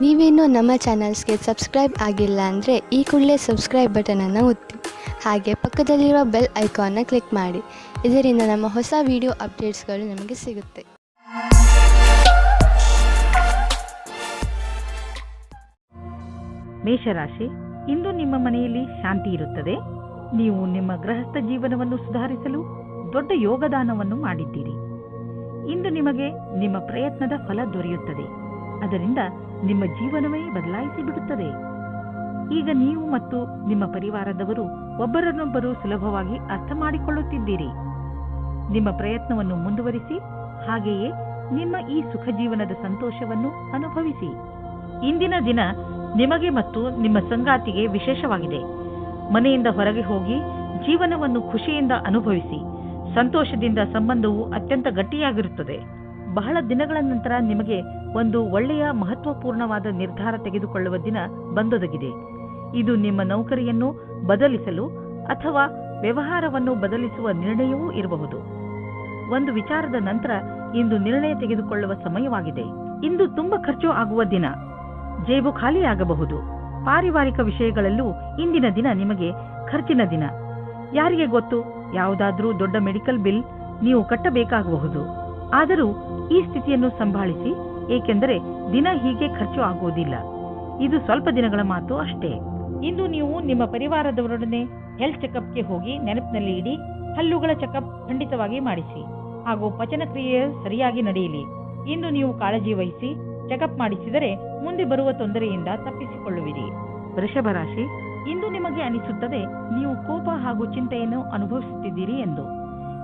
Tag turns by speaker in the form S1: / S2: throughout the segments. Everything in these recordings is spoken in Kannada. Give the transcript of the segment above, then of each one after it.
S1: ನೀವೇನೂ ನಮ್ಮ ಚಾನಲ್ಸ್ಗೆ ಸಬ್ಸ್ಕ್ರೈಬ್ ಆಗಿಲ್ಲ ಅಂದರೆ ಈ ಕೂಡಲೇ ಸಬ್ಸ್ಕ್ರೈಬ್ ಬಟನನ್ನು ಒತ್ತಿ, ಹಾಗೆ ಪಕ್ಕದಲ್ಲಿರುವ ಬೆಲ್ ಐಕಾನ್ನ ಕ್ಲಿಕ್ ಮಾಡಿ. ಇದರಿಂದ ನಮ್ಮ ಹೊಸ ವಿಡಿಯೋ ಅಪ್ಡೇಟ್ಸ್ಗಳು ನಿಮಗೆ ಸಿಗುತ್ತೆ.
S2: ಮೇಷರಾಶಿ, ಇಂದು ನಿಮ್ಮ ಮನೆಯಲ್ಲಿ ಶಾಂತಿ ಇರುತ್ತದೆ. ನೀವು ನಿಮ್ಮ ಗೃಹಸ್ಥ ಜೀವನವನ್ನು ಸುಧಾರಿಸಲು ದೊಡ್ಡ ಯೋಗದಾನವನ್ನು ಮಾಡಿದ್ದೀರಿ. ಇಂದು ನಿಮಗೆ ನಿಮ್ಮ ಪ್ರಯತ್ನದ ಫಲ ದೊರೆಯುತ್ತದೆ. ಅದರಿಂದ ನಿಮ್ಮ ಜೀವನವೇ ಬದಲಾಯಿಸಿ ಬಿಡುತ್ತದೆ. ಈಗ ನೀವು ಮತ್ತು ನಿಮ್ಮ ಪರಿವಾರದವರು ಒಬ್ಬರನ್ನೊಬ್ಬರು ಸುಲಭವಾಗಿ ಅರ್ಥ ಮಾಡಿಕೊಳ್ಳುತ್ತಿದ್ದೀರಿ. ನಿಮ್ಮ ಪ್ರಯತ್ನವನ್ನು ಮುಂದುವರಿಸಿ, ಹಾಗೆಯೇ ನಿಮ್ಮ ಈ ಸುಖ ಜೀವನದ ಸಂತೋಷವನ್ನು ಅನುಭವಿಸಿ. ಇಂದಿನ ದಿನ ನಿಮಗೆ ಮತ್ತು ನಿಮ್ಮ ಸಂಗಾತಿಗೆ ವಿಶೇಷವಾಗಿದೆ. ಮನೆಯಿಂದ ಹೊರಗೆ ಹೋಗಿ ಜೀವನವನ್ನು ಖುಷಿಯಿಂದ ಅನುಭವಿಸಿ. ಸಂತೋಷದಿಂದ ಸಂಬಂಧವು ಅತ್ಯಂತ ಗಟ್ಟಿಯಾಗಿರುತ್ತದೆ. ಬಹಳ ದಿನಗಳ ನಂತರ ನಿಮಗೆ ಒಂದು ಒಳ್ಳೆಯ ಮಹತ್ವಪೂರ್ಣವಾದ ನಿರ್ಧಾರ ತೆಗೆದುಕೊಳ್ಳುವ ದಿನ ಬಂದೊದಗಿದೆ. ಇದು ನಿಮ್ಮ ನೌಕರಿಯನ್ನು ಬದಲಿಸಲು ಅಥವಾ ವ್ಯವಹಾರವನ್ನು ಬದಲಿಸುವ ನಿರ್ಣಯವೂ ಇರಬಹುದು. ಒಂದು ವಿಚಾರದ ನಂತರ ಇಂದು ನಿರ್ಣಯ ತೆಗೆದುಕೊಳ್ಳುವ ಸಮಯವಾಗಿದೆ. ಇಂದು ತುಂಬಾ ಖರ್ಚು ಆಗುವ ದಿನ. ಜೇಬು ಖಾಲಿಯಾಗಬಹುದು. ಪಾರಿವಾರಿಕ ವಿಷಯಗಳಲ್ಲೂ ಇಂದಿನ ದಿನ ನಿಮಗೆ ಖರ್ಚಿನ ದಿನ. ಯಾರಿಗೆ ಗೊತ್ತು, ಯಾವುದಾದ್ರೂ ದೊಡ್ಡ ಮೆಡಿಕಲ್ ಬಿಲ್ ನೀವು ಕಟ್ಟಬೇಕಾಗಬಹುದು. ಆದರೂ ಈ ಸ್ಥಿತಿಯನ್ನು ಸಂಭಾಳಿಸಿ, ಏಕೆಂದರೆ ದಿನ ಹೀಗೆ ಖರ್ಚು ಆಗುವುದಿಲ್ಲ. ಇದು ಸ್ವಲ್ಪ ದಿನಗಳ ಮಾತು ಅಷ್ಟೇ. ಇಂದು ನೀವು ನಿಮ್ಮ ಪರಿವಾರದವರೊಡನೆ ಹೆಲ್ತ್ ಚೆಕಪ್ಗೆ ಹೋಗಿ ನೆನಪಿನಲ್ಲಿ ಇಡಿ. ಹಲ್ಲುಗಳ ಚೆಕಪ್ ಖಂಡಿತವಾಗಿ ಮಾಡಿಸಿ, ಹಾಗೂ ಪಚನ ಕ್ರಿಯೆ ಸರಿಯಾಗಿ ನಡೆಯಲಿ. ಇಂದು ನೀವು ಕಾಳಜಿ ವಹಿಸಿ ಚೆಕಪ್ ಮಾಡಿಸಿದರೆ ಮುಂದೆ ಬರುವ ತೊಂದರೆಯಿಂದ ತಪ್ಪಿಸಿಕೊಳ್ಳುವಿರಿ. ವೃಷಭ ರಾಶಿ, ಇಂದು ನಿಮಗೆ ಅನಿಸುತ್ತದೆ ನೀವು ಕೋಪ ಹಾಗೂ ಚಿಂತೆಯನ್ನು ಅನುಭವಿಸುತ್ತಿದ್ದೀರಿ ಎಂದು.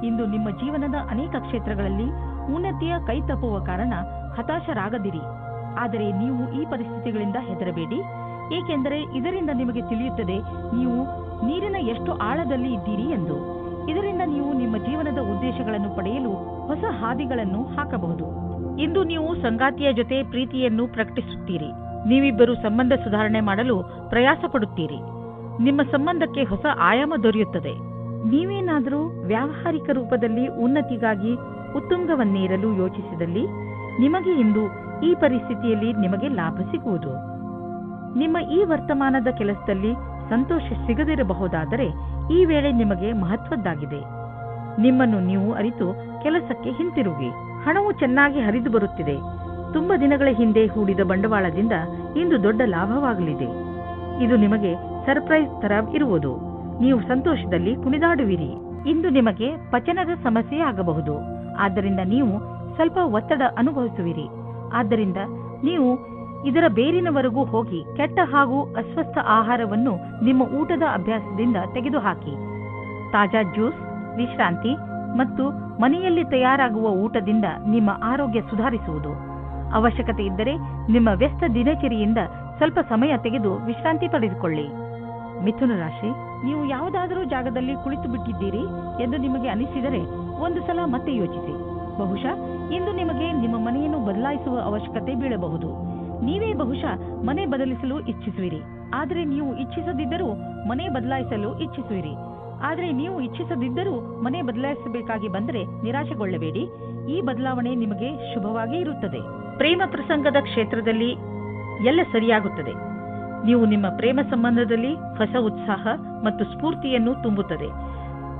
S2: ಇಂದು ನಿಮ್ಮ ಜೀವನದ ಅನೇಕ ಕ್ಷೇತ್ರಗಳಲ್ಲಿ ಉನ್ನತಿಯ ಕೈ ತಪ್ಪುವ ಕಾರಣ ಹತಾಶರಾಗದಿರಿ. ಆದರೆ ನೀವು ಈ ಪರಿಸ್ಥಿತಿಗಳಿಂದ ಹೆದರಬೇಡಿ, ಏಕೆಂದರೆ ಇದರಿಂದ ನಿಮಗೆ ತಿಳಿಯುತ್ತದೆ ನೀವು ನೀರಿನ ಎಷ್ಟು ಆಳದಲ್ಲಿ ಇದ್ದೀರಿ ಎಂದು. ಇದರಿಂದ ನೀವು ನಿಮ್ಮ ಜೀವನದ ಉದ್ದೇಶಗಳನ್ನು ಪಡೆಯಲು ಹೊಸ ಹಾದಿಗಳನ್ನು ಹಾಕಬಹುದು. ಇಂದು ನೀವು ಸಂಗಾತಿಯ ಜೊತೆ ಪ್ರೀತಿಯನ್ನು ಪ್ರಕಟಿಸುತ್ತೀರಿ. ನೀವಿಬ್ಬರು ಸಂಬಂಧ ಸುಧಾರಣೆ ಮಾಡಲು ಪ್ರಯಾಸ ಪಡುತ್ತೀರಿ. ನಿಮ್ಮ ಸಂಬಂಧಕ್ಕೆ ಹೊಸ ಆಯಾಮ ದೊರೆಯುತ್ತದೆ. ನೀವೇನಾದರೂ ವ್ಯಾವಹಾರಿಕ ರೂಪದಲ್ಲಿ ಉನ್ನತಿಗಾಗಿ ಉತ್ತುಂಗವನ್ನೇರಲು ಯೋಚಿಸಿದಲ್ಲಿ ನಿಮಗೆ ಇಂದು ಈ ಪರಿಸ್ಥಿತಿಯಲ್ಲಿ ನಿಮಗೆ ಲಾಭ ಸಿಗುವುದು. ನಿಮ್ಮ ಈ ವರ್ತಮಾನದ ಕೆಲಸದಲ್ಲಿ ಸಂತೋಷ ಸಿಗದಿರಬಹುದಾದರೆ ಈ ವೇಳೆ ನಿಮಗೆ ಮಹತ್ವದ್ದಾಗಿದೆ. ನಿಮ್ಮನ್ನು ನೀವು ಅರಿತು ಕೆಲಸಕ್ಕೆ ಹಿಂತಿರುಗಿ. ಹಣವು ಚೆನ್ನಾಗಿ ಹರಿದು ಬರುತ್ತಿದೆ. ತುಂಬ ದಿನಗಳ ಹಿಂದೆ ಹೂಡಿದ ಬಂಡವಾಳದಿಂದ ಇಂದು ದೊಡ್ಡ ಲಾಭವಾಗಲಿದೆ. ಇದು ನಿಮಗೆ ಸರ್ಪ್ರೈಸ್ ತರ ಇರುವುದು. ನೀವು ಸಂತೋಷದಲ್ಲಿ ಕುಣಿದಾಡುವಿರಿ. ಇಂದು ನಿಮಗೆ ಪಚನದ ಸಮಸ್ಯೆ ಆಗಬಹುದು. ಆದ್ದರಿಂದ ನೀವು ಸ್ವಲ್ಪ ಒತ್ತಡ ಅನುಭವಿಸುವಿರಿ. ಆದ್ದರಿಂದ ನೀವು ಇದರ ಬೇರಿನವರೆಗೂ ಹೋಗಿ ಕೆಟ್ಟ ಹಾಗೂ ಅಸ್ವಸ್ಥ ಆಹಾರವನ್ನು ನಿಮ್ಮ ಊಟದ ಅಭ್ಯಾಸದಿಂದ ತೆಗೆದುಹಾಕಿ. ತಾಜಾ ಜ್ಯೂಸ್, ವಿಶ್ರಾಂತಿ ಮತ್ತು ಮನೆಯಲ್ಲಿ ತಯಾರಾಗುವ ಊಟದಿಂದ ನಿಮ್ಮ ಆರೋಗ್ಯ ಸುಧಾರಿಸುವುದು. ಅವಶ್ಯಕತೆ ಇದ್ದರೆ ನಿಮ್ಮ ವ್ಯಸ್ತ ದಿನಚರಿಯಿಂದ ಸ್ವಲ್ಪ ಸಮಯ ತೆಗೆದು ವಿಶ್ರಾಂತಿ ಪಡೆದುಕೊಳ್ಳಿ. ಮಿಥುನ ರಾಶಿ, ನೀವು ಯಾವುದಾದರೂ ಜಾಗದಲ್ಲಿ ಕುಳಿತು ಬಿಟ್ಟಿದ್ದೀರಿ ಎಂದು ನಿಮಗೆ ಅನಿಸಿದರೆ ಒಂದು ಸಲ ಮತ್ತೆ ಯೋಚಿಸಿ. ಬಹುಶಃ ಇಂದು ನಿಮಗೆ ನಿಮ್ಮ ಮನೆಯನ್ನು ಬದಲಾಯಿಸುವ ಅವಶ್ಯಕತೆ ಬೀಳಬಹುದು. ನೀವೇ ಬಹುಶಃ ಮನೆ ಬದಲಿಸಲು ಇಚ್ಛಿಸುವಿರಿ. ಆದರೆ ನೀವು ಇಚ್ಛಿಸದಿದ್ದರೂ ಮನೆ ಬದಲಾಯಿಸಲು ಇಚ್ಛಿಸುವಿರಿ. ಆದರೆ ನೀವು ಇಚ್ಛಿಸದಿದ್ದರೂ ಮನೆ ಬದಲಾಯಿಸಬೇಕಾಗಿ ಬಂದರೆ ನಿರಾಶೆಗೊಳ್ಳಬೇಡಿ. ಈ ಬದಲಾವಣೆ ನಿಮಗೆ ಶುಭವಾಗಿ ಇರುತ್ತದೆ. ಪ್ರೇಮ ಪ್ರಸಂಗದ ಕ್ಷೇತ್ರದಲ್ಲಿ ಎಲ್ಲ ಸರಿಯಾಗುತ್ತದೆ. ನೀವು ನಿಮ್ಮ ಪ್ರೇಮ ಸಂಬಂಧದಲ್ಲಿ ಹೊಸ ಉತ್ಸಾಹ ಮತ್ತು ಸ್ಫೂರ್ತಿಯನ್ನು ತುಂಬುತ್ತದೆ.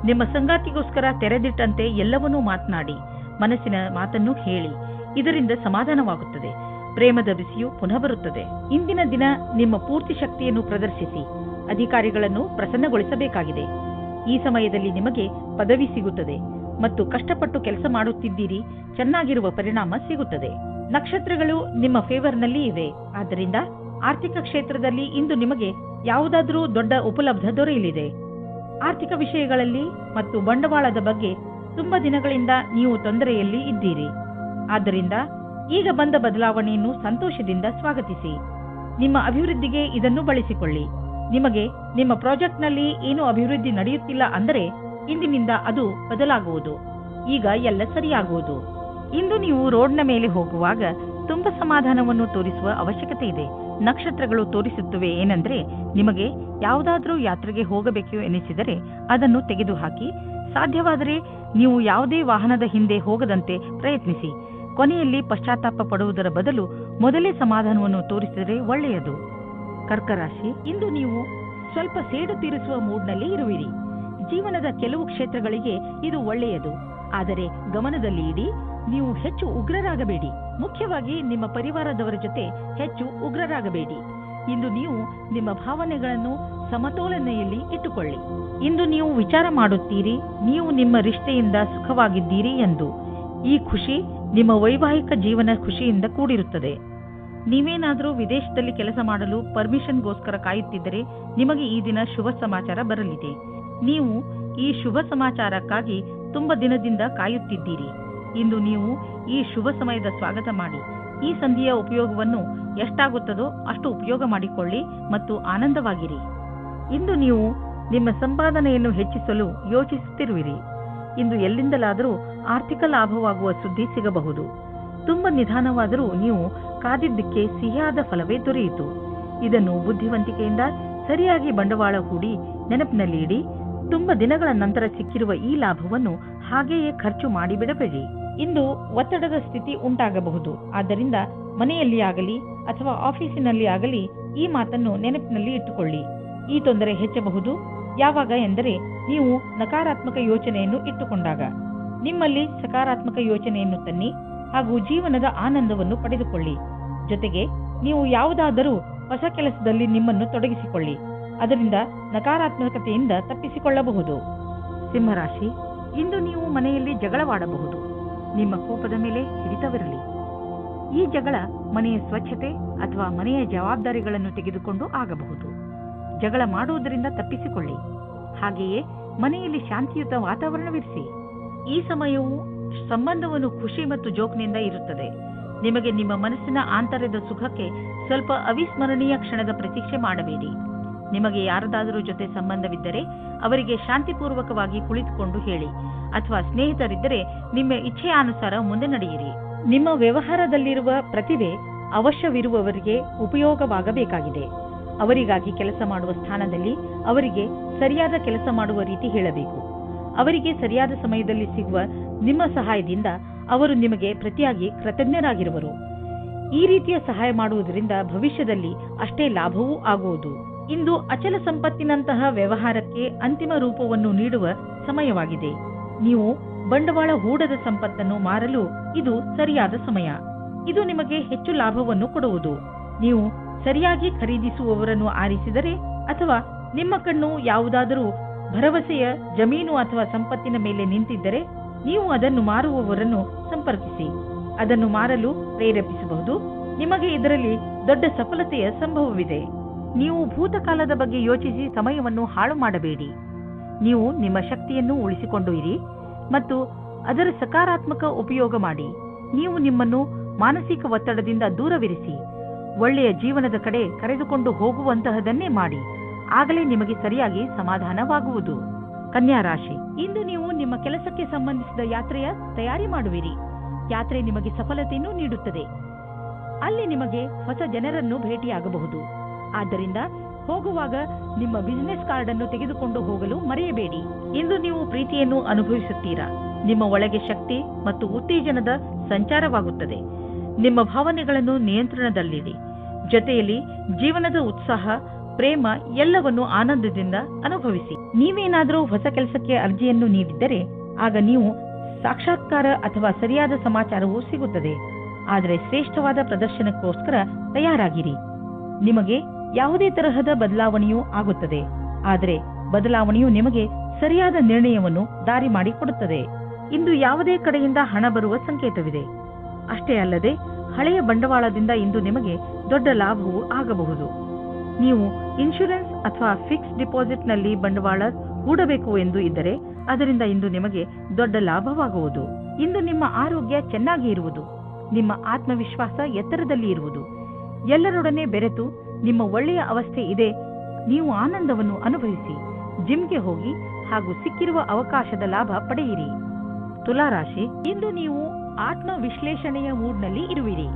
S2: ನಿಮ್ಮ ಸಂಗಾತಿಗೋಸ್ಕರ ತೆರೆದಿಟ್ಟಂತೆ ಎಲ್ಲವನ್ನೂ ಮಾತನಾಡಿ, ಮನಸ್ಸಿನ ಮಾತನ್ನು ಹೇಳಿ. ಇದರಿಂದ ಸಮಾಧಾನವಾಗುತ್ತದೆ. ಪ್ರೇಮದ ಬಿಸಿಯು ಪುನಃ ಬರುತ್ತದೆ. ಇಂದಿನ ದಿನ ನಿಮ್ಮ ಪೂರ್ತಿ ಶಕ್ತಿಯನ್ನು ಪ್ರದರ್ಶಿಸಿ ಅಧಿಕಾರಿಗಳನ್ನು ಪ್ರಸನ್ನಗೊಳಿಸಬೇಕಾಗಿದೆ. ಈ ಸಮಯದಲ್ಲಿ ನಿಮಗೆ ಪದವಿ ಸಿಗುತ್ತದೆ ಮತ್ತು ಕಷ್ಟಪಟ್ಟು ಕೆಲಸ ಮಾಡುತ್ತಿದ್ದೀರಿ. ಚೆನ್ನಾಗಿರುವ ಪರಿಣಾಮ ಸಿಗುತ್ತದೆ. ನಕ್ಷತ್ರಗಳು ನಿಮ್ಮ ಫೇವರ್ನಲ್ಲಿ ಇವೆ. ಆದ್ದರಿಂದ ಆರ್ಥಿಕ ಕ್ಷೇತ್ರದಲ್ಲಿ ಇಂದು ನಿಮಗೆ ಯಾವುದಾದರೂ ದೊಡ್ಡ ಉಪಲಬ್ಧ ದೊರೆಯಲಿದೆ. ಆರ್ಥಿಕ ವಿಷಯಗಳಲ್ಲಿ ಮತ್ತು ಬಂಡವಾಳದ ಬಗ್ಗೆ ತುಂಬಾ ದಿನಗಳಿಂದ ನೀವು ತೊಂದರೆಯಲ್ಲಿ ಇದ್ದೀರಿ. ಆದ್ದರಿಂದ ಈಗ ಬಂದ ಬದಲಾವಣೆಯನ್ನು ಸಂತೋಷದಿಂದ ಸ್ವಾಗತಿಸಿ. ನಿಮ್ಮ ಅಭಿವೃದ್ಧಿಗೆ ಇದನ್ನು ಬಳಸಿಕೊಳ್ಳಿ. ನಿಮಗೆ ನಿಮ್ಮ ಪ್ರಾಜೆಕ್ಟ್ನಲ್ಲಿ ಏನೂ ಅಭಿವೃದ್ಧಿ ನಡೆಯುತ್ತಿಲ್ಲ ಅಂದರೆ ಇಂದಿನಿಂದ ಅದು ಬದಲಾಗುವುದು. ಈಗ ಎಲ್ಲ ಸರಿಯಾಗುವುದು. ಇಂದು ನೀವು ರೋಡ್ನ ಮೇಲೆ ಹೋಗುವಾಗ ತುಂಬಾ ಸಮಾಧಾನವನ್ನು ತೋರಿಸುವ ಅವಶ್ಯಕತೆ ಇದೆ. ನಕ್ಷತ್ರಗಳು ತೋರಿಸುತ್ತವೆ ಏನೆಂದರೆ ನಿಮಗೆ ಯಾವುದಾದ್ರೂ ಯಾತ್ರೆಗೆ ಹೋಗಬೇಕು ಎನಿಸಿದರೆ ಅದನ್ನು ತೆಗೆದುಹಾಕಿ. ಸಾಧ್ಯವಾದರೆ ನೀವು ಯಾವುದೇ ವಾಹನದ ಹಿಂದೆ ಹೋಗದಂತೆ ಪ್ರಯತ್ನಿಸಿ. ಕೊನೆಯಲ್ಲಿ ಪಶ್ಚಾತ್ತಾಪ ಪಡುವುದರ ಬದಲು ಮೊದಲೇ ಸಮಾಧಾನವನ್ನು ತೋರಿಸಿದರೆ ಒಳ್ಳೆಯದು. ಕರ್ಕ ರಾಶಿ, ಇಂದು ನೀವು ಸ್ವಲ್ಪ ಸೇಡು ತೀರಿಸುವ ಮೂಡ್ನಲ್ಲಿ ಇರುವಿರಿ. ಜೀವನದ ಕೆಲವು ಕ್ಷೇತ್ರಗಳಿಗೆ ಇದು ಒಳ್ಳೆಯದು, ಆದರೆ ಗಮನದಲ್ಲಿ ಇಡಿ, ನೀವು ಹೆಚ್ಚು ಉಗ್ರರಾಗಬೇಡಿ. ಮುಖ್ಯವಾಗಿ ನಿಮ್ಮ ಪರಿವಾರದವರ ಜೊತೆ ಹೆಚ್ಚು ಉಗ್ರರಾಗಬೇಡಿ. ಇಂದು ನೀವು ನಿಮ್ಮ ಭಾವನೆಗಳನ್ನು ಸಮತೋಲನೆಯಲ್ಲಿ ಇಟ್ಟುಕೊಳ್ಳಿ. ಇಂದು ನೀವು ವಿಚಾರ ಮಾಡುತ್ತೀರಿ, ನೀವು ನಿಮ್ಮ ರಿಶ್ತೆಯಿಂದ ಸುಖವಾಗಿದ್ದೀರಿ ಎಂದು. ಈ ಖುಷಿ ನಿಮ್ಮ ವೈವಾಹಿಕ ಜೀವನ ಖುಷಿಯಿಂದ ಕೂಡಿರುತ್ತದೆ. ನೀವೇನಾದರೂ ವಿದೇಶದಲ್ಲಿ ಕೆಲಸ ಮಾಡಲು ಪರ್ಮಿಷನ್ಗೋಸ್ಕರ ಕಾಯುತ್ತಿದ್ದರೆ ನಿಮಗೆ ಈ ದಿನ ಶುಭ ಸಮಾಚಾರ ಬರಲಿದೆ. ನೀವು ಈ ಶುಭ ಸಮಾಚಾರಕ್ಕಾಗಿ ತುಂಬ ದಿನದಿಂದ ಕಾಯುತ್ತಿದ್ದೀರಿ. ಇಂದು ನೀವು ಈ ಶುಭ ಸಮಯದ ಸ್ವಾಗತ ಮಾಡಿ. ಈ ಸಂಧಿಯ ಉಪಯೋಗವನ್ನು ಎಷ್ಟಾಗುತ್ತದೋ ಅಷ್ಟು ಉಪಯೋಗ ಮಾಡಿಕೊಳ್ಳಿ ಮತ್ತು ಆನಂದವಾಗಿರಿ. ಇಂದು ನೀವು ನಿಮ್ಮ ಸಂಪಾದನೆಯನ್ನು ಹೆಚ್ಚಿಸಲು ಯೋಚಿಸುತ್ತಿರುವಿರಿ. ಇಂದು ಎಲ್ಲಿಂದಲಾದರೂ ಆರ್ಥಿಕ ಲಾಭವಾಗುವ ಸುದ್ದಿ ಸಿಗಬಹುದು. ತುಂಬ ನಿಧಾನವಾದರೂ ನೀವು ಕಾದಿದ್ದಕ್ಕೆ ಸಿಹಿಯಾದ ಫಲವೇ ದೊರೆಯಿತು. ಇದನ್ನು ಬುದ್ಧಿವಂತಿಕೆಯಿಂದ ಸರಿಯಾಗಿ ಬಂಡವಾಳ ಹೂಡಿ ನೆನಪಿನಲ್ಲಿ ಇಡಿ. ತುಂಬ ದಿನಗಳ ನಂತರ ಸಿಕ್ಕಿರುವ ಈ ಲಾಭವನ್ನು ಹಾಗೆಯೇ ಖರ್ಚು ಮಾಡಿಬಿಡಬೇಡಿ. ಇಂದು ಒತ್ತಡದ ಸ್ಥಿತಿ ಉಂಟಾಗಬಹುದು. ಆದ್ದರಿಂದ ಮನೆಯಲ್ಲಿ ಆಗಲಿ ಅಥವಾ ಆಫೀಸಿನಲ್ಲಿ ಆಗಲಿ ಈ ಮಾತನ್ನು ನೆನಪಿನಲ್ಲಿ ಇಟ್ಟುಕೊಳ್ಳಿ. ಈ ತೊಂದರೆ ಹೆಚ್ಚಬಹುದು. ಯಾವಾಗ ಎಂದರೆ ನೀವು ನಕಾರಾತ್ಮಕ ಯೋಚನೆಯನ್ನು ಇಟ್ಟುಕೊಂಡಾಗ. ನಿಮ್ಮಲ್ಲಿ ಸಕಾರಾತ್ಮಕ ಯೋಚನೆಯನ್ನು ತನ್ನಿ ಹಾಗೂ ಜೀವನದ ಆನಂದವನ್ನು ಪಡೆದುಕೊಳ್ಳಿ. ಜೊತೆಗೆ ನೀವು ಯಾವುದಾದರೂ ಹೊಸ ಕೆಲಸದಲ್ಲಿ ನಿಮ್ಮನ್ನು ತೊಡಗಿಸಿಕೊಳ್ಳಿ. ಅದರಿಂದ ನಕಾರಾತ್ಮಕತೆಯಿಂದ ತಪ್ಪಿಸಿಕೊಳ್ಳಬಹುದು. ಸಿಂಹರಾಶಿ, ಇಂದು ನೀವು ಮನೆಯಲ್ಲಿ ಜಗಳವಾಡಬಹುದು. ನಿಮ್ಮ ಕೋಪದ ಮೇಲೆ ಹಿಡಿತವಿರಲಿ. ಈ ಜಗಳ ಮನೆಯ ಸ್ವಚ್ಛತೆ ಅಥವಾ ಮನೆಯ ಜವಾಬ್ದಾರಿಗಳನ್ನು ತೆಗೆದುಕೊಂಡು ಆಗಬಹುದು. ಜಗಳ ಮಾಡುವುದರಿಂದ ತಪ್ಪಿಸಿಕೊಳ್ಳಿ. ಹಾಗೆಯೇ ಮನೆಯಲ್ಲಿ ಶಾಂತಿಯುತ ವಾತಾವರಣವಿರಿಸಿ. ಈ ಸಮಯವು ಸಂಬಂಧವನ್ನು ಖುಷಿ ಮತ್ತು ಜೋಕ್ನಿಂದ ಇರುತ್ತದೆ. ನಿಮಗೆ ನಿಮ್ಮ ಮನಸ್ಸಿನ ಆಂತರ್ಯದ ಸುಖಕ್ಕೆ ಸ್ವಲ್ಪ ಅವಿಸ್ಮರಣೀಯ ಕ್ಷಣದ ಪ್ರತೀಕ್ಷೆ ಮಾಡಬೇಡಿ. ನಿಮಗೆ ಯಾರದಾದರೂ ಜೊತೆ ಸಂಬಂಧವಿದ್ದರೆ ಅವರಿಗೆ ಶಾಂತಿಪೂರ್ವಕವಾಗಿ ಕುಳಿತುಕೊಂಡು ಹೇಳಿ, ಅಥವಾ ಸ್ನೇಹಿತರಿದ್ದರೆ ನಿಮ್ಮ ಇಚ್ಛೆಯಾನುಸಾರ ಮುಂದೆ ನಡೆಯಿರಿ. ನಿಮ್ಮ ವ್ಯವಹಾರದಲ್ಲಿರುವ ಪ್ರತಿಭೆ ಅವಶ್ಯವಿರುವವರಿಗೆ ಉಪಯೋಗವಾಗಬೇಕಾಗಿದೆ. ಅವರಿಗಾಗಿ ಕೆಲಸ ಮಾಡುವ ಸ್ಥಾನದಲ್ಲಿ ಅವರಿಗೆ ಸರಿಯಾದ ಕೆಲಸ ಮಾಡುವ ರೀತಿ ಹೇಳಬೇಕು. ಅವರಿಗೆ ಸರಿಯಾದ ಸಮಯದಲ್ಲಿ ಸಿಗುವ ನಿಮ್ಮ ಸಹಾಯದಿಂದ ಅವರು ನಿಮಗೆ ಪ್ರತಿಯಾಗಿ ಕೃತಜ್ಞರಾಗಿರುವರು. ಈ ರೀತಿಯ ಸಹಾಯ ಮಾಡುವುದರಿಂದ ಭವಿಷ್ಯದಲ್ಲಿ ಅಷ್ಟೇ ಲಾಭವೂ ಆಗುವುದು. ಇಂದು ಅಚಲ ಸಂಪತ್ತಿನಂತಹ ವ್ಯವಹಾರಕ್ಕೆ ಅಂತಿಮ ರೂಪವನ್ನು ನೀಡುವ ಸಮಯವಾಗಿದೆ. ನೀವು ಬಂಡವಾಳ ಹೂಡದ ಸಂಪತ್ತನ್ನು ಮಾರಲು ಇದು ಸರಿಯಾದ ಸಮಯ. ಇದು ನಿಮಗೆ ಹೆಚ್ಚು ಲಾಭವನ್ನು ಕೊಡುವುದು. ನೀವು ಸರಿಯಾಗಿ ಖರೀದಿಸುವವರನ್ನು ಆರಿಸಿದರೆ ಅಥವಾ ನಿಮ್ಮ ಕಣ್ಣು ಯಾವುದಾದರೂ ಭರವಸೆಯ ಜಮೀನು ಅಥವಾ ಸಂಪತ್ತಿನ ಮೇಲೆ ನಿಂತಿದ್ದರೆ ನೀವು ಅದನ್ನು ಮಾರುವವರನ್ನು ಸಂಪರ್ಕಿಸಿ. ಅದನ್ನು ಮಾರಲು ಪ್ರೇರೇಪಿಸಬಹುದು. ನಿಮಗೆ ಇದರಲ್ಲಿ ದೊಡ್ಡ ಸಫಲತೆಯ ಸಂಭವವಿದೆ. ನೀವು ಭೂತಕಾಲದ ಬಗ್ಗೆ ಯೋಚಿಸಿ ಸಮಯವನ್ನು ಹಾಳು ಮಾಡಬೇಡಿ. ನೀವು ನಿಮ್ಮ ಶಕ್ತಿಯನ್ನು ಉಳಿಸಿಕೊಂಡು ಇರಿ ಮತ್ತು ಅದರ ಸಕಾರಾತ್ಮಕ ಉಪಯೋಗ ಮಾಡಿ. ನೀವು ನಿಮ್ಮನ್ನು ಮಾನಸಿಕ ಒತ್ತಡದಿಂದ ದೂರವಿರಿಸಿ. ಒಳ್ಳೆಯ ಜೀವನದ ಕಡೆ ಕರೆದುಕೊಂಡು ಹೋಗುವಂತಹದನ್ನೇ ಮಾಡಿ. ಆಗಲೇ ನಿಮಗೆ ಸರಿಯಾಗಿ ಸಮಾಧಾನವಾಗುವುದು. ಕನ್ಯಾ ರಾಶಿ, ಇಂದು ನೀವು ನಿಮ್ಮ ಕೆಲಸಕ್ಕೆ ಸಂಬಂಧಿಸಿದ ಯಾತ್ರೆಯ ತಯಾರಿ ಮಾಡುವಿರಿ. ಯಾತ್ರೆ ನಿಮಗೆ ಸಫಲತೆಯನ್ನು ನೀಡುತ್ತದೆ. ಅಲ್ಲಿ ನಿಮಗೆ ಹೊಸ ಜನರನ್ನು ಭೇಟಿಯಾಗಬಹುದು. ಆದ್ದರಿಂದ ಹೋಗುವಾಗ ನಿಮ್ಮ ಬಿಸಿನೆಸ್ ಕಾರ್ಡ್ ಅನ್ನು ತೆಗೆದುಕೊಂಡು ಹೋಗಲು ಮರೆಯಬೇಡಿ. ಇಂದು ನೀವು ಪ್ರೀತಿಯನ್ನು ಅನುಭವಿಸುತ್ತೀರಾ. ನಿಮ್ಮ ಒಳಗೆ ಶಕ್ತಿ ಮತ್ತು ಉತ್ತೇಜನದ ಸಂಚಾರವಾಗುತ್ತದೆ. ನಿಮ್ಮ ಭಾವನೆಗಳನ್ನು ನಿಯಂತ್ರಣದಲ್ಲಿಡಿ. ಜೊತೆಯಲ್ಲಿ ಜೀವನದ ಉತ್ಸಾಹ, ಪ್ರೇಮ ಎಲ್ಲವನ್ನು ಆನಂದದಿಂದ ಅನುಭವಿಸಿ. ನೀವೇನಾದರೂ ಹೊಸ ಕೆಲಸಕ್ಕೆ ಅರ್ಜಿಯನ್ನು ನೀಡಿದ್ದರೆ ಆಗ ನೀವು ಸಾಕ್ಷಾತ್ಕಾರ ಅಥವಾ ಸರಿಯಾದ ಸಮಾಚಾರವೂ ಸಿಗುತ್ತದೆ. ಆದರೆ ಶ್ರೇಷ್ಠವಾದ ಪ್ರದರ್ಶನಕ್ಕೋಸ್ಕರ ತಯಾರಾಗಿರಿ. ನಿಮಗೆ ಯಾವುದೇ ತರಹದ ಬದಲಾವಣೆಯೂ ಆಗುತ್ತದೆ. ಆದರೆ ಬದಲಾವಣೆಯು ನಿಮಗೆ ಸರಿಯಾದ ನಿರ್ಣಯವನ್ನು ದಾರಿ ಮಾಡಿಕೊಡುತ್ತದೆ. ಇಂದು ಯಾವುದೇ ಕಡೆಯಿಂದ ಹಣ ಬರುವ ಸಂಕೇತವಿದೆ. ಅಷ್ಟೇ ಅಲ್ಲದೆ ಹಳೆಯ ಬಂಡವಾಳದಿಂದ ಇಂದು ನಿಮಗೆ ದೊಡ್ಡ ಲಾಭವೂ ಆಗಬಹುದು. ನೀವು ಇನ್ಶೂರೆನ್ಸ್ ಅಥವಾ ಫಿಕ್ಸ್ ಡಿಪಾಸಿಟ್ನಲ್ಲಿ ಬಂಡವಾಳ ಹೂಡಬೇಕು ಎಂದು ಇದ್ದರೆ ಅದರಿಂದ ಇಂದು ನಿಮಗೆ ದೊಡ್ಡ ಲಾಭವಾಗುವುದು. ಇಂದು ನಿಮ್ಮ ಆರೋಗ್ಯ ಚೆನ್ನಾಗಿ ಇರುವುದು. ನಿಮ್ಮ ಆತ್ಮವಿಶ್ವಾಸ ಎತ್ತರದಲ್ಲಿ ಇರುವುದು. ಎಲ್ಲರೊಡನೆ ಬೆರೆತು ನಿಮ್ಮ ಒಳ್ಳೆಯ ಅವಸ್ಥೆ ಇದೆ. ನೀವು ಆನಂದವನ್ನು ಅನುಭವಿಸಿ. ಜಿಮ್ಗೆ ಹೋಗಿ ಹಾಗೂ ಸಿಕ್ಕಿರುವ ಅವಕಾಶದ ಲಾಭ ಪಡೆಯಿರಿ. ತುಲಾರಾಶಿ, ಇಂದು ನೀವು ಆತ್ಮ ವಿಶ್ಲೇಷಣೆಯ ಮೂಡ್ನಲ್ಲಿ ಇರುವಿರಿ.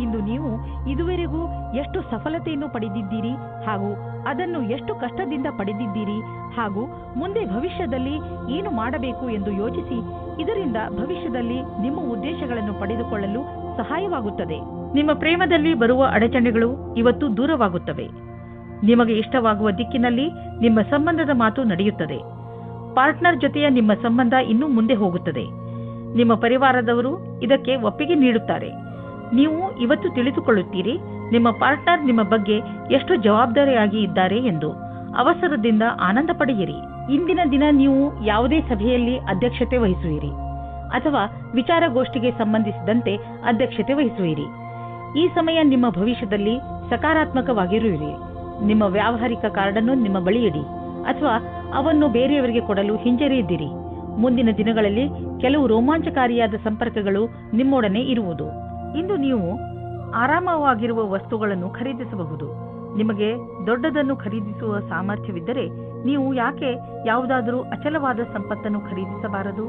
S2: ಇಂದು ನೀವು ಇದುವರೆಗೂ ಎಷ್ಟು ಸಫಲತೆಯನ್ನು ಪಡೆದಿದ್ದೀರಿ ಹಾಗೂ ಅದನ್ನು ಎಷ್ಟು ಕಷ್ಟದಿಂದ ಪಡೆದಿದ್ದೀರಿ ಹಾಗೂ ಮುಂದೆ ಭವಿಷ್ಯದಲ್ಲಿ ಏನು ಮಾಡಬೇಕು ಎಂದು ಯೋಚಿಸಿ ಇದರಿಂದ ಭವಿಷ್ಯದಲ್ಲಿ ನಿಮ್ಮ ಉದ್ದೇಶಗಳನ್ನು ಪಡೆದುಕೊಳ್ಳಲು ಸಹಾಯವಾಗುತ್ತದೆ. ನಿಮ್ಮ ಪ್ರೇಮದಲ್ಲಿ ಬರುವ ಅಡಚಣೆಗಳು ಇವತ್ತು ದೂರವಾಗುತ್ತವೆ. ನಿಮಗೆ ಇಷ್ಟವಾಗುವ ದಿಕ್ಕಿನಲ್ಲಿ ನಿಮ್ಮ ಸಂಬಂಧದ ಮಾತು ನಡೆಯುತ್ತದೆ. ಪಾರ್ಟ್ನರ್ ಜೊತೆಯ ನಿಮ್ಮ ಸಂಬಂಧ ಇನ್ನೂ ಮುಂದೆ ಹೋಗುತ್ತದೆ. ನಿಮ್ಮ ಪರಿವಾರದವರು ಇದಕ್ಕೆ ಒಪ್ಪಿಗೆ ನೀಡುತ್ತಾರೆ. ನೀವು ಇವತ್ತು ತಿಳಿದುಕೊಳ್ಳುತ್ತೀರಿ ನಿಮ್ಮ ಪಾರ್ಟ್ನರ್ ನಿಮ್ಮ ಬಗ್ಗೆ ಎಷ್ಟು ಜವಾಬ್ದಾರಿಯಾಗಿ ಇದ್ದಾರೆ ಎಂದು. ಅವಸರದಿಂದ ಆನಂದ ಪಡೆಯಿರಿ. ಇಂದಿನ ದಿನ ನೀವು ಯಾವುದೇ ಸಭೆಯಲ್ಲಿ ಅಧ್ಯಕ್ಷತೆ ವಹಿಸುವಿರಿ ಅಥವಾ ವಿಚಾರಗೋಷ್ಠಿಗೆ ಸಂಬಂಧಿಸಿದಂತೆ ಅಧ್ಯಕ್ಷತೆ ವಹಿಸುವಿರಿ. ಈ ಸಮಯ ನಿಮ್ಮ ಭವಿಷ್ಯದಲ್ಲಿ ಸಕಾರಾತ್ಮಕವಾಗಿರುವಿರಿ. ನಿಮ್ಮ ವ್ಯಾವಹಾರಿಕ ಕಾರ್ಡನ್ನು ನಿಮ್ಮ ಬಳಿ ಇಡಿ ಅಥವಾ ಅವನ್ನು ಬೇರೆಯವರಿಗೆ ಕೊಡಲು ಹಿಂಜರಿಯಿದ್ದಿರಿ. ಮುಂದಿನ ದಿನಗಳಲ್ಲಿ ಕೆಲವು ರೋಮಾಂಚಕಾರಿಯಾದ ಸಂಪರ್ಕಗಳು ನಿಮ್ಮೊಡನೆ ಇರುವುದು. ಇಂದು ನೀವು ಆರಾಮವಾಗಿರುವ ವಸ್ತುಗಳನ್ನು ಖರೀದಿಸಬಹುದು. ನಿಮಗೆ ದೊಡ್ಡದನ್ನು ಖರೀದಿಸುವ ಸಾಮರ್ಥ್ಯವಿದ್ದರೆ ನೀವು ಯಾಕೆ ಯಾವುದಾದರೂ ಅಚಲವಾದ ಸಂಪತ್ತನ್ನು ಖರೀದಿಸಬಾರದು?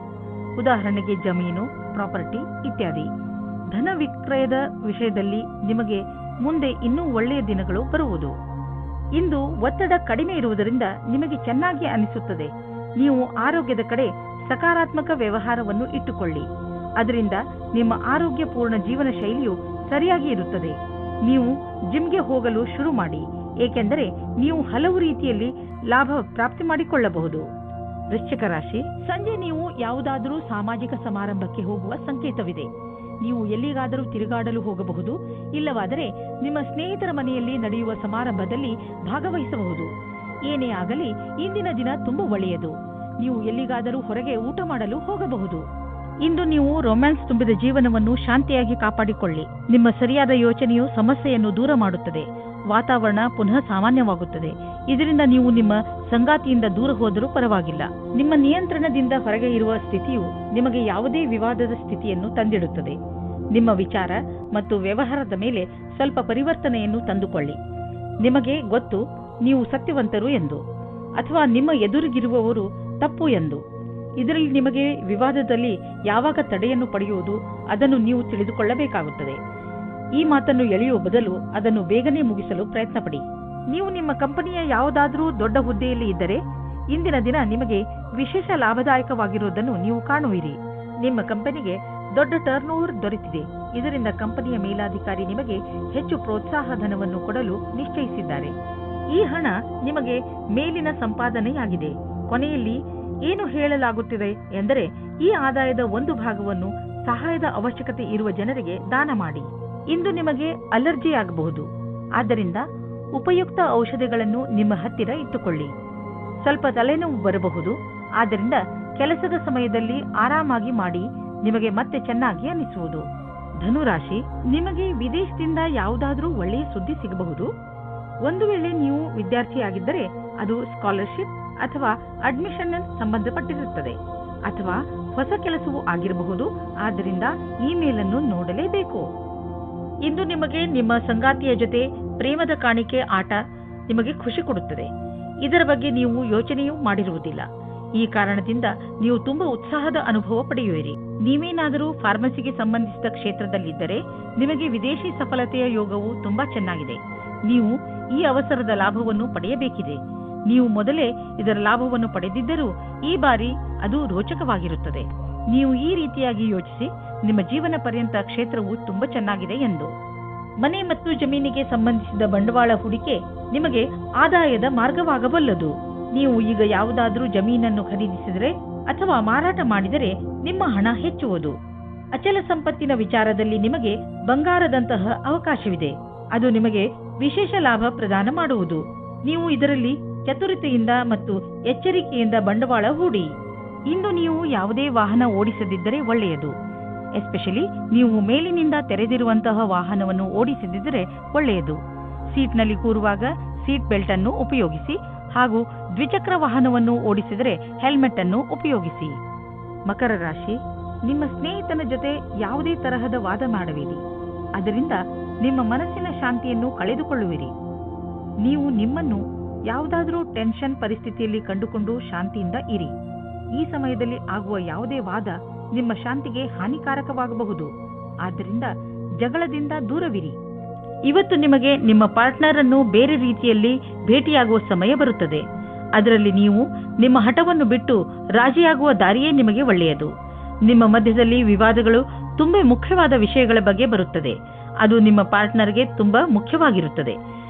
S2: ಉದಾಹರಣೆಗೆ ಜಮೀನು, ಪ್ರಾಪರ್ಟಿ ಇತ್ಯಾದಿ. ಧನ ವಿಕ್ರಯದ ವಿಷಯದಲ್ಲಿ ನಿಮಗೆ ಮುಂದೆ ಇನ್ನೂ ಒಳ್ಳೆಯ ದಿನಗಳು ಬರುವುದು. ಇಂದು ಒತ್ತಡ ಕಡಿಮೆ ಇರುವುದರಿಂದ ನಿಮಗೆ ಚೆನ್ನಾಗಿ ಅನಿಸುತ್ತದೆ. ನೀವು ಆರೋಗ್ಯದ ಕಡೆ ಸಕಾರಾತ್ಮಕ ವ್ಯವಹಾರವನ್ನು ಇಟ್ಟುಕೊಳ್ಳಿ. ಅದರಿಂದ ನಿಮ್ಮ ಆರೋಗ್ಯಪೂರ್ಣ ಜೀವನ ಶೈಲಿಯು ಸರಿಯಾಗಿ ಇರುತ್ತದೆ. ನೀವು ಜಿಮ್ಗೆ ಹೋಗಲು ಶುರು ಮಾಡಿ, ಏಕೆಂದರೆ ನೀವು ಹಲವು ರೀತಿಯಲ್ಲಿ ಲಾಭ ಪ್ರಾಪ್ತಿ ಮಾಡಿಕೊಳ್ಳಬಹುದು. ವೃಶ್ಚಿಕ ರಾಶಿ, ಸಂಜೆ ನೀವು ಯಾವುದಾದರೂ ಸಾಮಾಜಿಕ ಸಮಾರಂಭಕ್ಕೆ ಹೋಗುವ ಸಂಕೇತವಿದೆ. ನೀವು ಎಲ್ಲಿಗಾದರೂ ತಿರುಗಾಡಲು ಹೋಗಬಹುದು. ಇಲ್ಲವಾದರೆ ನಿಮ್ಮ ಸ್ನೇಹಿತರ ಮನೆಯಲ್ಲಿ ನಡೆಯುವ ಸಮಾರಂಭದಲ್ಲಿ ಭಾಗವಹಿಸಬಹುದು. ಏನೇ ಆಗಲಿ ಇಂದಿನ ದಿನ ತುಂಬಾ ಒಳ್ಳೆಯದು. ನೀವು ಎಲ್ಲಿಗಾದರೂ ಹೊರಗೆ ಊಟ ಮಾಡಲು ಹೋಗಬಹುದು. ಇಂದು ನೀವು ರೊಮ್ಯಾನ್ಸ್ ತುಂಬಿದ ಜೀವನವನ್ನು ಶಾಂತಿಯಾಗಿ ಕಾಪಾಡಿಕೊಳ್ಳಿ. ನಿಮ್ಮ ಸರಿಯಾದ ಯೋಚನೆಯು ಸಮಸ್ಯೆಯನ್ನು ದೂರ ಮಾಡುತ್ತದೆ. ವಾತಾವರಣ ಪುನಃ ಸಾಮಾನ್ಯವಾಗುತ್ತದೆ. ಇದರಿಂದ ನೀವು ನಿಮ್ಮ ಸಂಗಾತಿಯಿಂದ ದೂರ ಹೋದರೂ ಪರವಾಗಿಲ್ಲ. ನಿಮ್ಮ ನಿಯಂತ್ರಣದಿಂದ ಹೊರಗೆ ಇರುವ ಸ್ಥಿತಿಯು ನಿಮಗೆ ಯಾವುದೇ ವಿವಾದದ ಸ್ಥಿತಿಯನ್ನು ತಂದಿಡುತ್ತದೆ. ನಿಮ್ಮ ವಿಚಾರ ಮತ್ತು ವ್ಯವಹಾರದ ಮೇಲೆ ಸ್ವಲ್ಪ ಪರಿವರ್ತನೆಯನ್ನು ತಂದುಕೊಳ್ಳಿ. ನಿಮಗೆ ಗೊತ್ತು ನೀವು ಸತ್ಯವಂತರು ಎಂದು, ಅಥವಾ ನಿಮ್ಮ ಎದುರಿಗಿರುವವರು ತಪ್ಪು ಎಂದು. ಇದರಲ್ಲಿ ನಿಮಗೆ ವಿವಾದದಲ್ಲಿ ಯಾವಾಗ ತಡೆಯನ್ನು ಪಡೆಯುವುದು ಅದನ್ನು ನೀವು ತಿಳಿದುಕೊಳ್ಳಬೇಕಾಗುತ್ತದೆ. ಈ ಮಾತನ್ನು ಎಳೆಯುವ ಬದಲು ಅದನ್ನು ಬೇಗನೆ ಮುಗಿಸಲು ಪ್ರಯತ್ನಪಡಿ. ನೀವು ನಿಮ್ಮ ಕಂಪನಿಯ ಯಾವುದಾದರೂ ದೊಡ್ಡ ಹುದ್ದೆಯಲ್ಲಿ ಇದ್ದರೆ ಇಂದಿನ ದಿನ ನಿಮಗೆ ವಿಶೇಷ ಲಾಭದಾಯಕವಾಗಿರುವುದನ್ನು ನೀವು ಕಾಣುವಿರಿ. ನಿಮ್ಮ ಕಂಪನಿಗೆ ದೊಡ್ಡ ಟರ್ನ್ ಓವರ್ ದೊರೆತಿದೆ. ಇದರಿಂದ ಕಂಪನಿಯ ಮೇಲಾಧಿಕಾರಿ ನಿಮಗೆ ಹೆಚ್ಚು ಪ್ರೋತ್ಸಾಹ ಧನವನ್ನು ಕೊಡಲು ನಿಶ್ಚಯಿಸಿದ್ದಾರೆ. ಈ ಹಣ ನಿಮಗೆ ಮೇಲಿನ ಸಂಪಾದನೆಯಾಗಿದೆ. ಕೊನೆಯಲ್ಲಿ ಏನು ಹೇಳಲಾಗುತ್ತಿದೆ ಎಂದರೆ ಈ ಆದಾಯದ ಒಂದು ಭಾಗವನ್ನು ಸಹಾಯದ ಅವಶ್ಯಕತೆ ಇರುವ ಜನರಿಗೆ ದಾನ ಮಾಡಿ. ಇಂದು ನಿಮಗೆ ಅಲರ್ಜಿ ಆಗಬಹುದು. ಆದ್ದರಿಂದ ಉಪಯುಕ್ತ ಔಷಧಿಗಳನ್ನು ನಿಮ್ಮ ಹತ್ತಿರ ಇಟ್ಟುಕೊಳ್ಳಿ. ಸ್ವಲ್ಪ ತಲೆನೋವು ಬರಬಹುದು. ಆದ್ದರಿಂದ ಕೆಲಸದ ಸಮಯದಲ್ಲಿ ಆರಾಮಾಗಿ ಮಾಡಿ, ನಿಮಗೆ ಮತ್ತೆ ಚೆನ್ನಾಗಿ ಅನಿಸುವುದು. ಧನುರಾಶಿ, ನಿಮಗೆ ವಿದೇಶದಿಂದ ಯಾವುದಾದ್ರೂ ಒಳ್ಳೆಯ ಸುದ್ದಿ ಸಿಗಬಹುದು. ಒಂದು ವೇಳೆ ನೀವು ವಿದ್ಯಾರ್ಥಿಯಾಗಿದ್ದರೆ ಅದು ಸ್ಕಾಲರ್ಶಿಪ್ ಅಥವಾ ಅಡ್ಮಿಷನ್ ಸಂಬಂಧಪಟ್ಟಿರುತ್ತದೆ, ಅಥವಾ ಹೊಸ ಕೆಲಸವೂ ಆಗಿರಬಹುದು. ಆದ್ದರಿಂದ ಇಮೇಲ್ ಅನ್ನು ನೋಡಲೇಬೇಕು. ಇಂದು ನಿಮಗೆ ನಿಮ್ಮ ಸಂಗಾತಿಯ ಜೊತೆ ಪ್ರೇಮದ ಕಾಣಿಕೆ ಆಟ ನಿಮಗೆ ಖುಷಿ ಕೊಡುತ್ತದೆ. ಇದರ ಬಗ್ಗೆ ನೀವು ಯೋಚನೆಯೂ ಮಾಡಿರುವುದಿಲ್ಲ. ಈ ಕಾರಣದಿಂದ ನೀವು ತುಂಬಾ ಉತ್ಸಾಹದ ಅನುಭವ ಪಡೆಯುವಿರಿ. ನೀವೇನಾದರೂ ಫಾರ್ಮಸಿಗೆ ಸಂಬಂಧಿಸಿದ ಕ್ಷೇತ್ರದಲ್ಲಿದ್ದರೆ ನಿಮಗೆ ವಿದೇಶಿ ಸಫಲತೆಯ ಯೋಗವು ತುಂಬಾ ಚೆನ್ನಾಗಿದೆ. ನೀವು ಈ ಅವಸರದ ಲಾಭವನ್ನು ಪಡೆಯಬೇಕಿದೆ. ನೀವು ಮೊದಲೇ ಇದರ ಲಾಭವನ್ನು ಪಡೆದಿದ್ದರೂ ಈ ಬಾರಿ ಅದು ರೋಚಕವಾಗಿರುತ್ತದೆ. ನೀವು ಈ ರೀತಿಯಾಗಿ ಯೋಚಿಸಿ, ನಿಮ್ಮ ಜೀವನ ಪರ್ಯಂತ ಕ್ಷೇತ್ರವು ತುಂಬಾ ಚೆನ್ನಾಗಿದೆ ಎಂದು. ಮನೆ ಮತ್ತು ಜಮೀನಿಗೆ ಸಂಬಂಧಿಸಿದ ಬಂಡವಾಳ ಹೂಡಿಕೆ ನಿಮಗೆ ಆದಾಯದ ಮಾರ್ಗವಾಗಬಲ್ಲದು. ನೀವು ಈಗ ಯಾವುದಾದರೂ ಜಮೀನನ್ನು ಖರೀದಿಸಿದರೆ ಅಥವಾ ಮಾರಾಟ ಮಾಡಿದರೆ ನಿಮ್ಮ ಹಣ ಹೆಚ್ಚುವುದು. ಅಚಲ ಸಂಪತ್ತಿನ ವಿಚಾರದಲ್ಲಿ ನಿಮಗೆ ಬಂಗಾರದಂತಹ ಅವಕಾಶವಿದೆ. ಅದು ನಿಮಗೆ ವಿಶೇಷ ಲಾಭ ಪ್ರದಾನ ಮಾಡುವುದು. ನೀವು ಇದರಲ್ಲಿ ಚತುರತೆಯಿಂದ ಮತ್ತು ಎಚ್ಚರಿಕೆಯಿಂದ ಬಂಡವಾಳ ಹೂಡಿ. ಇಂದು ನೀವು ಯಾವುದೇ ವಾಹನ ಓಡಿಸದಿದ್ದರೆ ಒಳ್ಳೆಯದು. ಎಸ್ಪೆಷಲಿ ನೀವು ಮೇಲಿನಿಂದ ತೆರೆದಿರುವಂತಹ ವಾಹನವನ್ನು ಓಡಿಸದಿದ್ದರೆ ಒಳ್ಳೆಯದು. ಸೀಟ್ನಲ್ಲಿ ಕೂರುವಾಗ ಸೀಟ್ ಬೆಲ್ಟ್ ಅನ್ನು ಉಪಯೋಗಿಸಿ ಹಾಗೂ ದ್ವಿಚಕ್ರ ವಾಹನವನ್ನು ಓಡಿಸಿದರೆ ಹೆಲ್ಮೆಟ್ ಅನ್ನು ಉಪಯೋಗಿಸಿ. ಮಕರ ರಾಶಿ, ನಿಮ್ಮ ಸ್ನೇಹಿತನ ಜೊತೆ ಯಾವುದೇ ತರಹದ ವಾದ ಮಾಡಬೇಡಿ. ಅದರಿಂದ ನಿಮ್ಮ ಮನಸ್ಸಿನ ಶಾಂತಿಯನ್ನು ಕಳೆದುಕೊಳ್ಳುವಿರಿ. ನೀವು ನಿಮ್ಮನ್ನು ಯಾವುದಾದರೂ ಟೆನ್ಷನ್ ಪರಿಸ್ಥಿತಿಯಲ್ಲಿ ಕಂಡುಕೊಂಡು ಶಾಂತಿಯಿಂದ ಇರಿ. ಈ ಸಮಯದಲ್ಲಿ ಆಗುವ ಯಾವುದೇ ವಾದ ನಿಮ್ಮ ಶಾಂತಿಗೆ ಹಾನಿಕಾರಕವಾಗಬಹುದು. ಆದ್ದರಿಂದ ಜಗಳದಿಂದ ದೂರವಿರಿ. ಇವತ್ತು ನಿಮಗೆ ನಿಮ್ಮ ಪಾರ್ಟ್ನರ್ ಅನ್ನು ಬೇರೆ ರೀತಿಯಲ್ಲಿ ಭೇಟಿಯಾಗುವ ಸಮಯ ಬರುತ್ತದೆ. ಅದರಲ್ಲಿ ನೀವು ನಿಮ್ಮ ಹಠವನ್ನು ಬಿಟ್ಟು ರಾಜಿಯಾಗುವ ದಾರಿಯೇ ನಿಮಗೆ ಒಳ್ಳೆಯದು. ನಿಮ್ಮ ಮಧ್ಯದಲ್ಲಿ ವಿವಾದಗಳು ತುಂಬಾ ಮುಖ್ಯವಾದ ವಿಷಯಗಳ ಬಗ್ಗೆ ಬರುತ್ತದೆ. ಅದು ನಿಮ್ಮ ಪಾರ್ಟ್ನರ್ಗೆ ತುಂಬಾ ಮುಖ್ಯವಾಗಿರುತ್ತದೆ.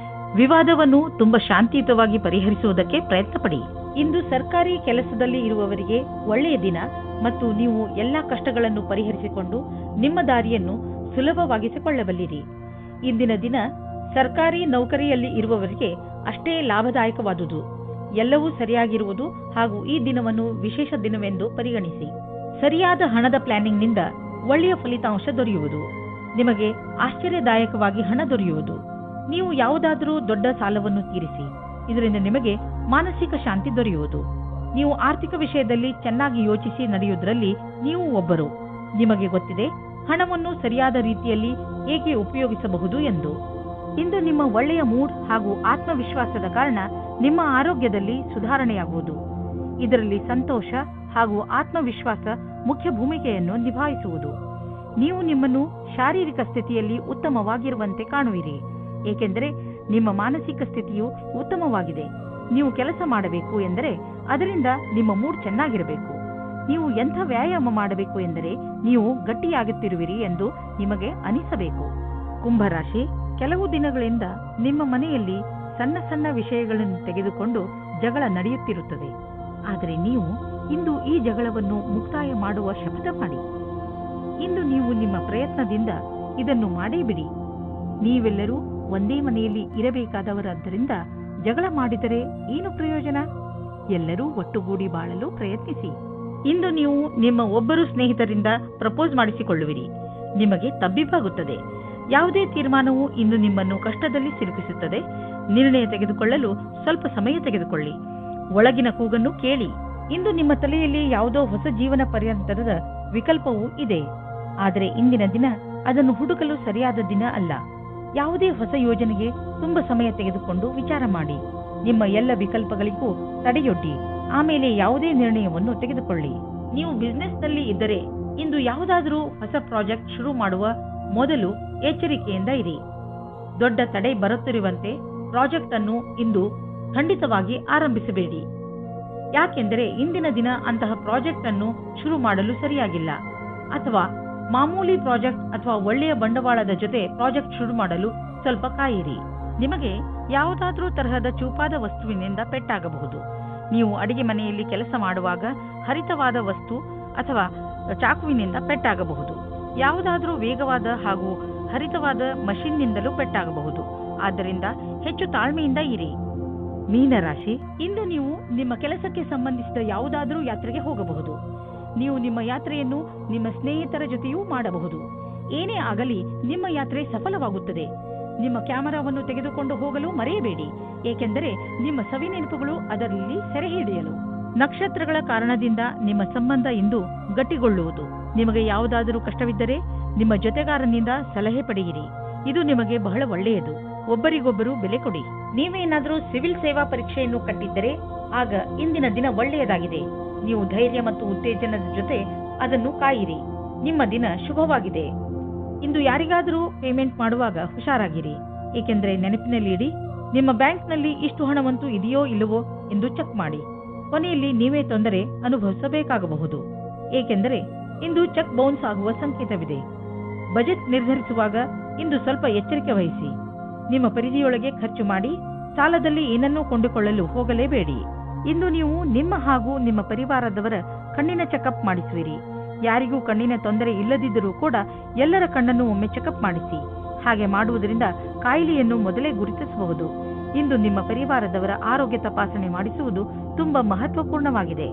S2: ವಿವಾದವನ್ನು ತುಂಬಾ ಶಾಂತಿಯುತವಾಗಿ ಪರಿಹರಿಸುವುದಕ್ಕೆ ಪ್ರಯತ್ನ ಪಡಿ. ಇಂದು ಸರ್ಕಾರಿ ಕೆಲಸದಲ್ಲಿ ಇರುವವರಿಗೆ ಒಳ್ಳೆಯ ದಿನ ಮತ್ತು ನೀವು ಎಲ್ಲಾ ಕಷ್ಟಗಳನ್ನು ಪರಿಹರಿಸಿಕೊಂಡು ನಿಮ್ಮ ದಾರಿಯನ್ನು ಸುಲಭವಾಗಿಸಿಕೊಳ್ಳಬಲ್ಲಿರಿ. ಇಂದಿನ ದಿನ ಸರ್ಕಾರಿ ನೌಕರಿಯಲ್ಲಿ ಇರುವವರಿಗೆ ಅಷ್ಟೇ ಲಾಭದಾಯಕವಾದುದು. ಎಲ್ಲವೂ ಸರಿಯಾಗಿರುವುದು ಹಾಗೂ ಈ ದಿನವನ್ನು ವಿಶೇಷ ದಿನವೆಂದು ಪರಿಗಣಿಸಿ. ಸರಿಯಾದ ಹಣದ ಪ್ಲಾನಿಂಗ್ನಿಂದ ಒಳ್ಳೆಯ ಫಲಿತಾಂಶ ದೊರೆಯುವುದು. ನಿಮಗೆ ಆಶ್ಚರ್ಯದಾಯಕವಾಗಿ ಹಣ ದೊರೆಯುವುದು. ನೀವು ಯಾವುದಾದರೂ ದೊಡ್ಡ ಸಾಲವನ್ನು ತೀರಿಸಿ. ಇದರಿಂದ ನಿಮಗೆ ಮಾನಸಿಕ ಶಾಂತಿ ದೊರೆಯುವುದು. ನೀವು ಆರ್ಥಿಕ ವಿಷಯದಲ್ಲಿ ಚೆನ್ನಾಗಿ ಯೋಚಿಸಿ ನಡೆಯುವುದರಲ್ಲಿ ನೀವು ಒಬ್ಬರು. ನಿಮಗೆ ಗೊತ್ತಿದೆ ಹಣವನ್ನು ಸರಿಯಾದ ರೀತಿಯಲ್ಲಿ ಹೇಗೆ ಉಪಯೋಗಿಸಬಹುದು ಎಂದು. ಇಂದು ನಿಮ್ಮ ಒಳ್ಳೆಯ ಮೂಡ್ ಹಾಗೂ ಆತ್ಮವಿಶ್ವಾಸದ ಕಾರಣ ನಿಮ್ಮ ಆರೋಗ್ಯದಲ್ಲಿ ಸುಧಾರಣೆಯಾಗುವುದು. ಇದರಲ್ಲಿ ಸಂತೋಷ ಹಾಗೂ ಆತ್ಮವಿಶ್ವಾಸ ಮುಖ್ಯ ಭೂಮಿಕೆಯನ್ನು ನಿಭಾಯಿಸುವುದು. ನೀವು ನಿಮ್ಮನ್ನು ಶಾರೀರಿಕ ಸ್ಥಿತಿಯಲ್ಲಿ ಉತ್ತಮವಾಗಿರುವಂತೆ ಕಾಣುವಿರಿ, ಏಕೆಂದರೆ ನಿಮ್ಮ ಮಾನಸಿಕ ಸ್ಥಿತಿಯು ಉತ್ತಮವಾಗಿದೆ. ನೀವು ಕೆಲಸ ಮಾಡಬೇಕು ಎಂದರೆ ಅದರಿಂದ ನಿಮ್ಮ ಮೂಡ್ ಚೆನ್ನಾಗಿರಬೇಕು. ನೀವು ಎಂಥ ವ್ಯಾಯಾಮ ಮಾಡಬೇಕು ಎಂದರೆ ನೀವು ಗಟ್ಟಿಯಾಗುತ್ತಿರುವಿರಿ ಎಂದು ನಿಮಗೆ ಅನಿಸಬೇಕು. ಕುಂಭರಾಶಿ, ಕೆಲವು ದಿನಗಳಿಂದ ನಿಮ್ಮ ಮನೆಯಲ್ಲಿ ಸಣ್ಣ ಸಣ್ಣ ವಿಷಯಗಳನ್ನು ತೆಗೆದುಕೊಂಡು ಜಗಳ ನಡೆಯುತ್ತಿರುತ್ತದೆ. ಆದರೆ ನೀವು ಇಂದು ಈ ಜಗಳವನ್ನು ಮುಕ್ತಾಯ ಮಾಡುವ ಶಪಥ ಮಾಡಿ. ಇಂದು ನೀವು ನಿಮ್ಮ ಪ್ರಯತ್ನದಿಂದ ಇದನ್ನು ಮಾಡೇಬಿಡಿ. ನೀವೆಲ್ಲರೂ ಒಂದೇ ಮನೆಯಲ್ಲಿ ಇರಬೇಕಾದವರಾದ್ದರಿಂದ ಜಗಳ ಮಾಡಿದರೆ ಏನು ಪ್ರಯೋಜನ? ಎಲ್ಲರೂ ಒಟ್ಟುಗೂಡಿ ಬಾಳಲು ಪ್ರಯತ್ನಿಸಿ. ಇಂದು ನೀವು ನಿಮ್ಮ ಒಬ್ಬರು ಸ್ನೇಹಿತರಿಂದ ಪ್ರಪೋಸ್ ಮಾಡಿಸಿಕೊಳ್ಳುವಿರಿ. ನಿಮಗೆ ತಬ್ಬಿಬ್ಬಾಗುತ್ತದೆ. ಯಾವುದೇ ತೀರ್ಮಾನವು ಇಂದು ನಿಮ್ಮನ್ನು ಕಷ್ಟದಲ್ಲಿ ಸಿಲುಕಿಸುತ್ತದೆ. ನಿರ್ಣಯ ತೆಗೆದುಕೊಳ್ಳಲು ಸ್ವಲ್ಪ ಸಮಯ ತೆಗೆದುಕೊಳ್ಳಿ. ಒಳಗಿನ ಕೂಗನ್ನು ಕೇಳಿ. ಇಂದು ನಿಮ್ಮ ತಲೆಯಲ್ಲಿ ಯಾವುದೋ ಹೊಸ ಜೀವನ ಪರ್ಯಂತರದ ವಿಕಲ್ಪವೂ ಇದೆ. ಆದರೆ ಇಂದಿನ ದಿನ ಅದನ್ನು ಹುಡುಕಲು ಸರಿಯಾದ ದಿನ ಅಲ್ಲ. ಯಾವುದೇ ಹೊಸ ಯೋಜನೆಗೆ ತುಂಬಾ ಸಮಯ ತೆಗೆದುಕೊಂಡು ವಿಚಾರ ಮಾಡಿ. ನಿಮ್ಮ ಎಲ್ಲ ವಿಕಲ್ಪಗಳಿಗೂ ತಡೆಯೊಡ್ಡಿ. ಆಮೇಲೆ ಯಾವುದೇ ನಿರ್ಣಯವನ್ನು ತೆಗೆದುಕೊಳ್ಳಿ. ನೀವು ಬಿಸಿನೆಸ್ನಲ್ಲಿ ಇದ್ದರೆ ಇಂದು ಯಾವುದಾದರೂ ಹೊಸ ಪ್ರಾಜೆಕ್ಟ್ ಶುರು ಮಾಡುವ ಮೊದಲು ಎಚ್ಚರಿಕೆಯಿಂದ ಇರಿ. ದೊಡ್ಡ ತಡೆ ಬರುತ್ತಿರುವಂತೆ ಪ್ರಾಜೆಕ್ಟ್ ಅನ್ನು ಇಂದು ಖಂಡಿತವಾಗಿ ಆರಂಭಿಸಬೇಡಿ. ಯಾಕೆಂದರೆ ಇಂದಿನ ದಿನ ಅಂತಹ ಪ್ರಾಜೆಕ್ಟ್ ಅನ್ನು ಶುರು ಮಾಡಲು ಸರಿಯಾಗಿಲ್ಲ. ಅಥವಾ ಮಾಮೂಲಿ ಪ್ರಾಜೆಕ್ಟ್ ಅಥವಾ ಒಳ್ಳೆಯ ಬಂಡವಾಳದ ಜೊತೆ ಪ್ರಾಜೆಕ್ಟ್ ಶುರು ಮಾಡಲು ಸ್ವಲ್ಪ ಕಾಯಿರಿ. ನಿಮಗೆ ಯಾವುದಾದ್ರೂ ತರಹದ ಚೂಪಾದ ವಸ್ತುವಿನಿಂದ ಪೆಟ್ಟಾಗಬಹುದು. ನೀವು ಅಡಿಗೆ ಮನೆಯಲ್ಲಿ ಕೆಲಸ ಮಾಡುವಾಗ ಹರಿತವಾದ ವಸ್ತು ಅಥವಾ ಚಾಕುವಿನಿಂದ ಪೆಟ್ಟಾಗಬಹುದು. ಯಾವುದಾದ್ರೂ ವೇಗವಾದ ಹಾಗೂ ಹರಿತವಾದ ಮಷಿನ್ನಿಂದಲೂ ಪೆಟ್ಟಾಗಬಹುದು. ಆದ್ದರಿಂದ ಹೆಚ್ಚು ತಾಳ್ಮೆಯಿಂದ ಇರಿ. ಮೀನರಾಶಿ, ಇಂದು ನೀವು ನಿಮ್ಮ ಕೆಲಸಕ್ಕೆ ಸಂಬಂಧಿಸಿದ ಯಾವುದಾದರೂ ಯಾತ್ರೆಗೆ ಹೋಗಬಹುದು. ನೀವು ನಿಮ್ಮ ಯಾತ್ರೆಯನ್ನು ನಿಮ್ಮ ಸ್ನೇಹಿತರ ಜೊತೆಯೂ ಮಾಡಬಹುದು. ಏನೇ ಆಗಲಿ ನಿಮ್ಮ ಯಾತ್ರೆ ಸಫಲವಾಗುತ್ತದೆ. ನಿಮ್ಮ ಕ್ಯಾಮೆರಾವನ್ನು ತೆಗೆದುಕೊಂಡು ಹೋಗಲು ಮರೆಯಬೇಡಿ, ಏಕೆಂದರೆ ನಿಮ್ಮ ಸವಿನೆನಪುಗಳು ಅದರಲ್ಲಿ ಸೆರೆ ಹಿಡಿಯಲು. ನಕ್ಷತ್ರಗಳ ಕಾರಣದಿಂದ ನಿಮ್ಮ ಸಂಬಂಧ ಇಂದು ಗಟ್ಟಿಗೊಳ್ಳುವುದು. ನಿಮಗೆ ಯಾವುದಾದರೂ ಕಷ್ಟವಿದ್ದರೆ ನಿಮ್ಮ ಜೊತೆಗಾರನಿಂದ ಸಲಹೆ ಪಡೆಯಿರಿ. ಇದು ನಿಮಗೆ ಬಹಳ ಒಳ್ಳೆಯದು. ಒಬ್ಬರಿಗೊಬ್ಬರು ಬೆಲೆ ಕೊಡಿ. ನೀವೇನಾದರೂ ಸಿವಿಲ್ ಸೇವಾ ಪರೀಕ್ಷೆಯನ್ನು ಕಟ್ಟಿದ್ದರೆ ಆಗ ಇಂದಿನ ದಿನ ಒಳ್ಳೆಯದಾಗಿದೆ. ನೀವು ಧೈರ್ಯ ಮತ್ತು ಉತ್ತೇಜನದ ಜೊತೆ ಅದನ್ನು ಕಾಯಿರಿ. ನಿಮ್ಮ ದಿನ ಶುಭವಾಗಿದೆ. ಇಂದು ಯಾರಿಗಾದರೂ ಪೇಮೆಂಟ್ ಮಾಡುವಾಗ ಹುಷಾರಾಗಿರಿ, ಏಕೆಂದರೆ ನೆನಪಿನಲ್ಲಿ ಇಡಿ, ನಿಮ್ಮ ಬ್ಯಾಂಕ್ನಲ್ಲಿ ಇಷ್ಟು ಹಣವಂತೂ ಇದೆಯೋ ಇಲ್ಲವೋ ಎಂದು ಚೆಕ್ ಮಾಡಿ. ಕೊನೆಯಲ್ಲಿ ನೀವೇ ತೊಂದರೆ ಅನುಭವಿಸಬೇಕಾಗಬಹುದು, ಏಕೆಂದರೆ ಇಂದು ಚೆಕ್ ಬೌನ್ಸ್ ಆಗುವ ಸಂಕೇತವಿದೆ. ಬಜೆಟ್ ನಿರ್ಧರಿಸುವಾಗ ಇಂದು ಸ್ವಲ್ಪ ಎಚ್ಚರಿಕೆ ವಹಿಸಿ. ನಿಮ್ಮ ಪರಿಧಿಯೊಳಗೆ ಖರ್ಚು ಮಾಡಿ. ಸಾಲದಲ್ಲಿ ಏನನ್ನೂ ಕೊಂಡುಕೊಳ್ಳಲು ಹೋಗಲೇಬೇಡಿ. ಇಂದು ನೀವು ನಿಮ್ಮ ಹಾಗೂ ನಿಮ್ಮ ಪರಿವಾರದವರ ಕಣ್ಣಿನ ಚೆಕಪ್ ಮಾಡಿಸುವಿರಿ. ಯಾರಿಗೂ ಕಣ್ಣಿನ ತೊಂದರೆ ಇಲ್ಲದಿದ್ದರೂ ಕೂಡ ಎಲ್ಲರ ಕಣ್ಣನ್ನು ಒಮ್ಮೆ ಚೆಕಪ್ ಮಾಡಿಸಿ. ಹಾಗೆ ಮಾಡುವುದರಿಂದ ಕಾಯಿಲೆಯನ್ನು ಮೊದಲೇ ಗುರುತಿಸಬಹುದು. ಇಂದು ನಿಮ್ಮ ಪರಿವಾರದವರ ಆರೋಗ್ಯ ತಪಾಸಣೆ ಮಾಡಿಸುವುದು ತುಂಬಾ ಮಹತ್ವಪೂರ್ಣವಾಗಿದೆ.